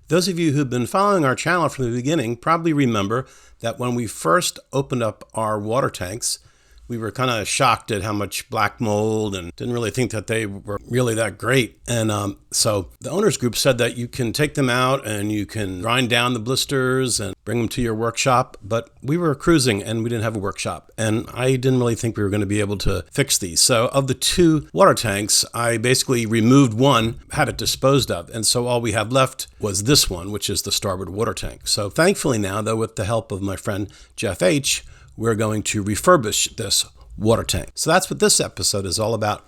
Those of you who've been following our channel from the beginning probably remember that when we first opened up our water tanks, we were kind of shocked at how much black mold and didn't really think that they were really that great. And so the owners group said that you can take them out and you can grind down the blisters and bring them to your workshop. But we were cruising and we didn't have a workshop. And I didn't really think we were going to be able to fix these. So of the two water tanks, I basically removed one, had it disposed of. And so all we have left was this one, which is the starboard water tank. So thankfully now, though, with the help of my friend Jeff H., we're going to refurbish this water tank. So that's what this episode is all about.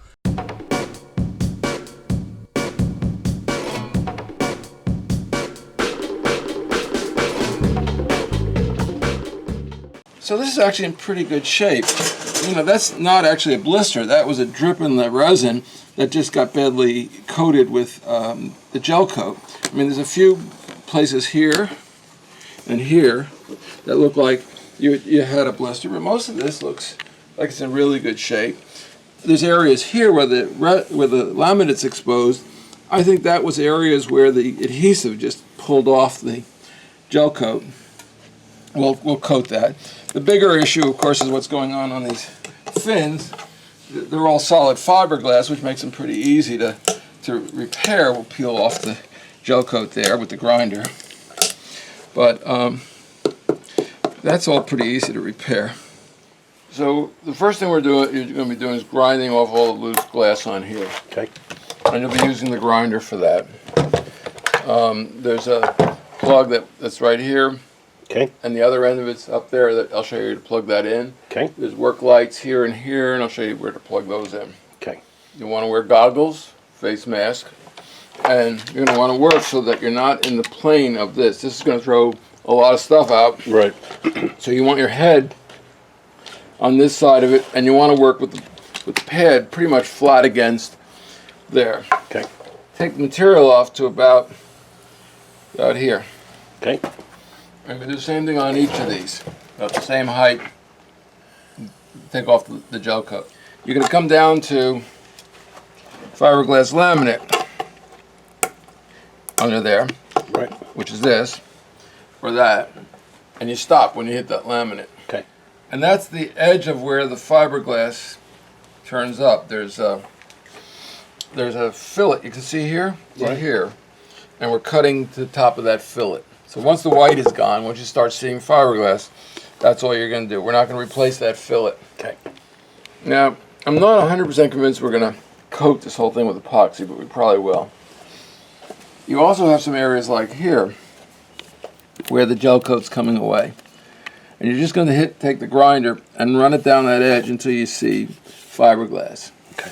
So this is actually in pretty good shape. You know, that's not actually a blister. That was a drip in the resin that just got badly coated with the gel coat. I mean, there's a few places here and here that look like you had a blister, but most of this looks like it's in really good shape. There's areas here where the laminate's exposed. I think that was areas where the adhesive just pulled off the gel coat. We'll coat that. The bigger issue, of course, is what's going on these fins. They're all solid fiberglass, which makes them pretty easy to repair. We'll peel off the gel coat there with the grinder. But that's all pretty easy to repair. So the first thing you're going to be doing is grinding off all the loose glass on here. Okay. And you'll be using the grinder for that. There's a plug that's right here. Okay. And the other end of it's up there. That I'll show you to plug that in. Okay. There's work lights here and here, and I'll show you where to plug those in. Okay. You want to wear goggles, face mask, and you're going to want to work so that you're not in the plane of this. This is going to throw a lot of stuff out. Right. So you want your head on this side of it, and you want to work with the pad pretty much flat against there. Okay. Take the material off to about here. Okay. And we do the same thing on each of these, about the same height. Take off the gel coat. You're going to come down to fiberglass laminate under there, right, which is this, or that, and you stop when you hit that laminate. Okay. And that's the edge of where the fiberglass turns up. There's a fillet you can see here, right here, and we're cutting to the top of that fillet. So once the white is gone, once you start seeing fiberglass, that's all you're going to do. We're not going to replace that fillet. Okay. Now, I'm not 100% convinced we're going to coat this whole thing with epoxy, but we probably will. You also have some areas like here where the gel coat's coming away. And you're just going to take the grinder and run it down that edge until you see fiberglass. Okay.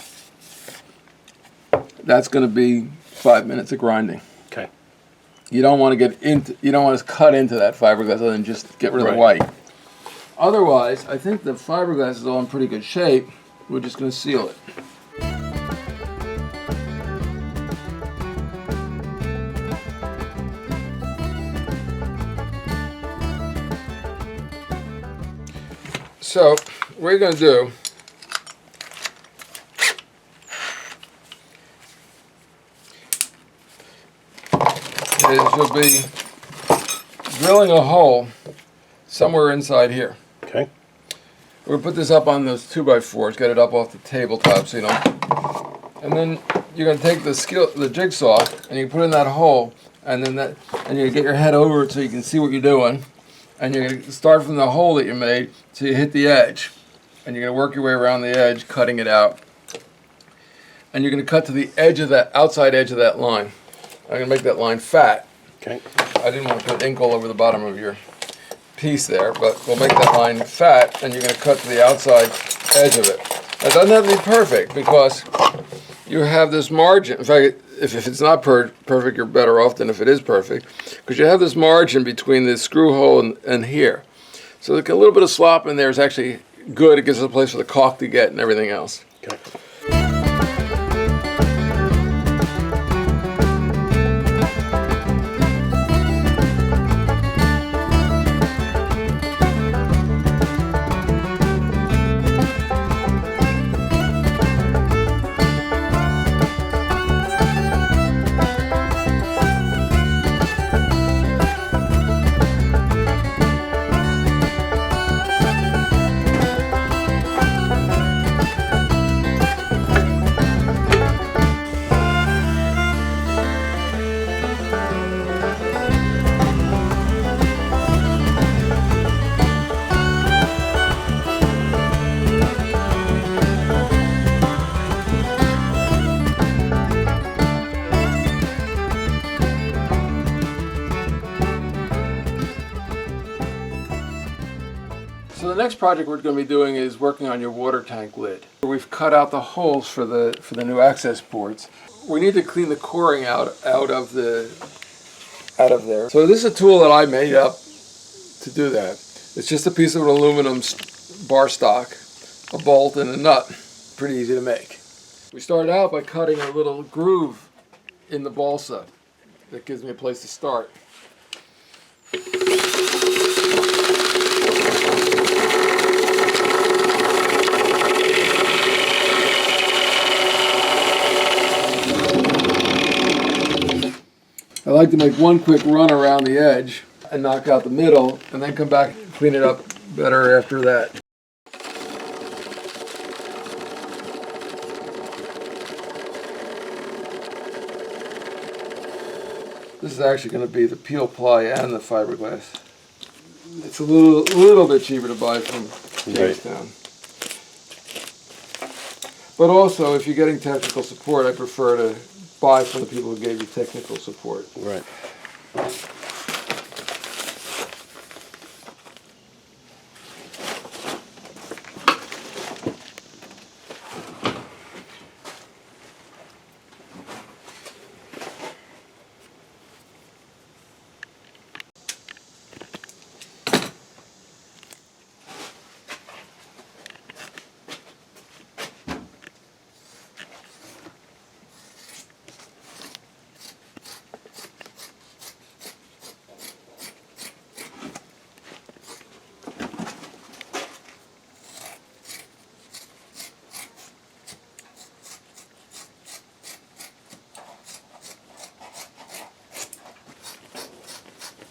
That's going to be 5 minutes of grinding. Okay. You don't want to cut into that fiberglass other than just get rid of the white. Otherwise, I think the fiberglass is all in pretty good shape. We're just going to seal it. So, what we're going to do is you'll be drilling a hole somewhere inside here. Okay. We're going to put this up on those 2x4s, get it up off the tabletop so you don't. And then you're going to take the jigsaw and you put it in that hole, and then you get your head over it so you can see what you're doing. And you're going to start from the hole that you made till you hit the edge. And you're going to work your way around the edge, cutting it out. And you're going to cut to the edge of that, outside edge of that line. I'm going to make that line fat. Okay. I didn't want to put ink all over the bottom of your piece there, but we'll make that line fat, and you're going to cut to the outside edge of it. Now, it doesn't have to be perfect because you have this margin. In fact, if it's not perfect, you're better off than if it is perfect, because you have this margin between the screw hole and here. So like a little bit of slop in there is actually good. It gives us a place for the caulk to get and everything else. Okay. next project we're going to be doing is working on your water tank lid. We've cut out the holes for the new access ports. We need to clean the coring out of there. So this is a tool that I made up to do that. It's just a piece of an aluminum bar stock, a bolt, and a nut. Pretty easy to make. We started out by cutting a little groove in the balsa. That gives me a place to start. I like to make one quick run around the edge and knock out the middle, and then come back and clean it up better after that. This is actually going to be the peel ply and the fiberglass. It's a little bit cheaper to buy from Jamestown. But also, if you're getting technical support, I prefer to buy from the people who gave you technical support. Right.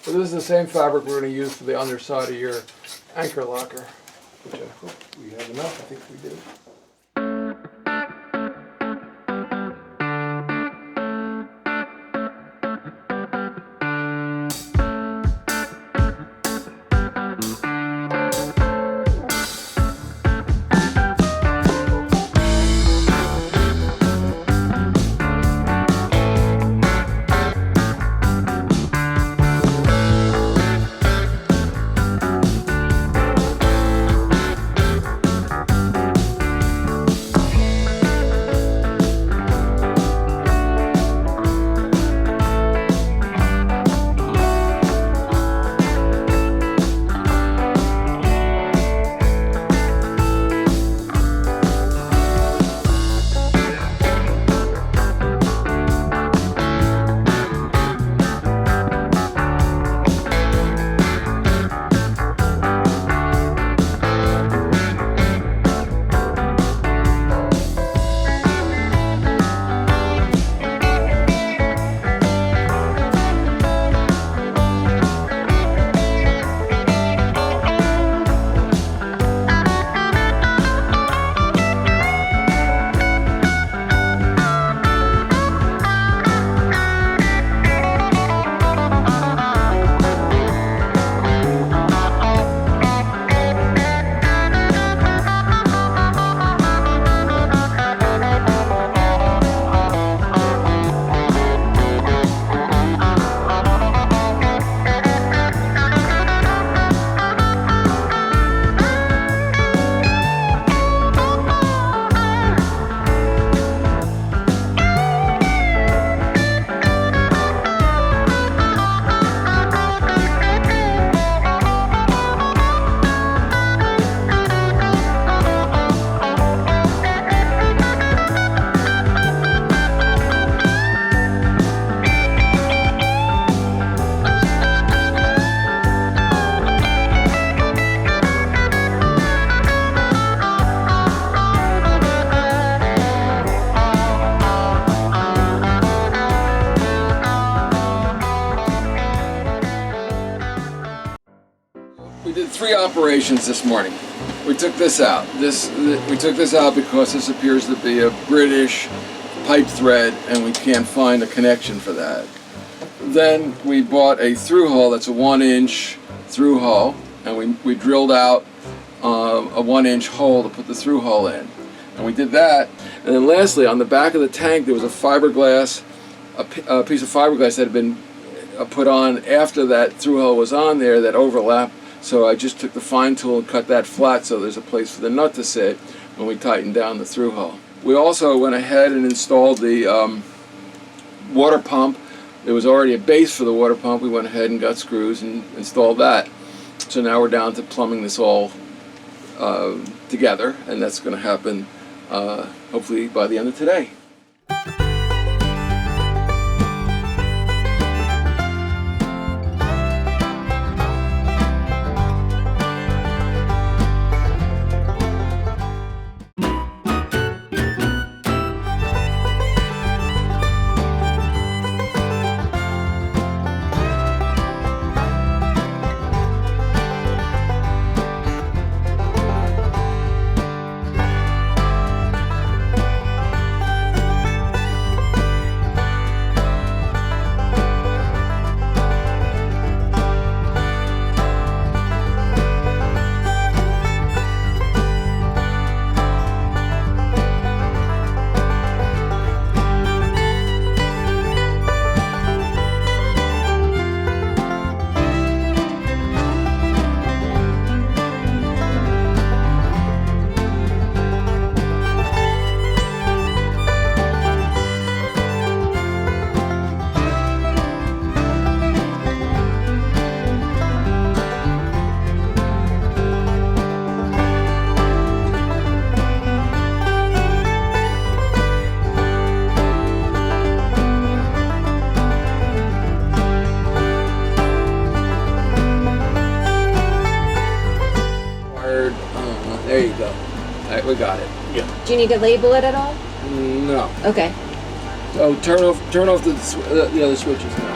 So this is the same fabric we're going to use for the underside of your anchor locker, which I hope we have enough. I think we do. We did 3 operations this morning. We took this out. We took this out because this appears to be a British pipe thread and we can't find a connection for that. Then we bought a through hole that's a 1-inch through hole, and we drilled out a 1-inch hole to put the through hole in. And we did that. And then lastly, on the back of the tank there was a fiberglass, a piece of fiberglass that had been put on after that through hole was on there that overlapped So I just took the fine tool and cut that flat so there's a place for the nut to sit when we tighten down the through hull. We also went ahead and installed the water pump. There was already a base for the water pump. We went ahead and got screws and installed that. So now we're down to plumbing this all together, and that's going to happen hopefully by the end of today. There you go. All right, we got it. Yeah. Do you need to label it at all? No. Okay. So turn off the other switches now.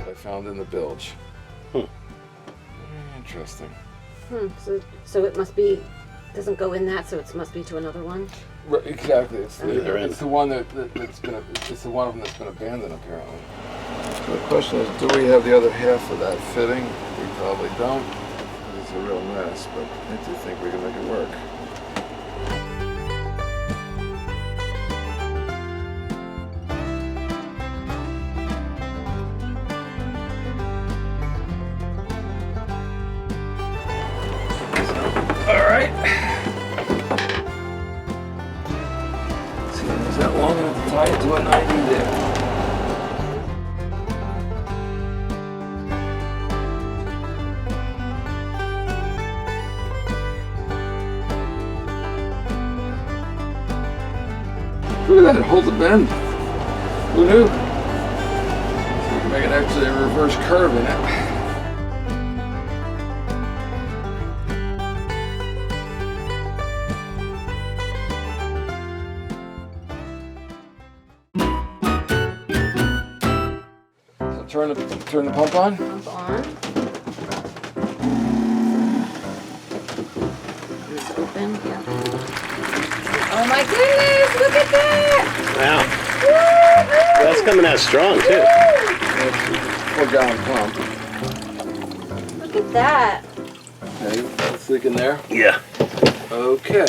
I found in the bilge. Interesting. So it must be, doesn't go in that, so it must be to another one? Right, exactly. It's the one that's been, it's the one of them that's been abandoned apparently. So the question is, do we have the other half of that fitting? We probably don't. It's a real mess, but I do think we can make it work. Alright. See, is that long enough to tie it to a 90 there? Look at that, it holds a bend. Who knew? So we can make it actually a reverse curve in it. Turn the pump on. Pump on. It's open. Yeah. Oh my goodness! Look at that! Wow. Woo-hoo! That's coming out strong too. That's 4-gallon pump. Look at that! Okay, that's leaking there. Yeah. Okay.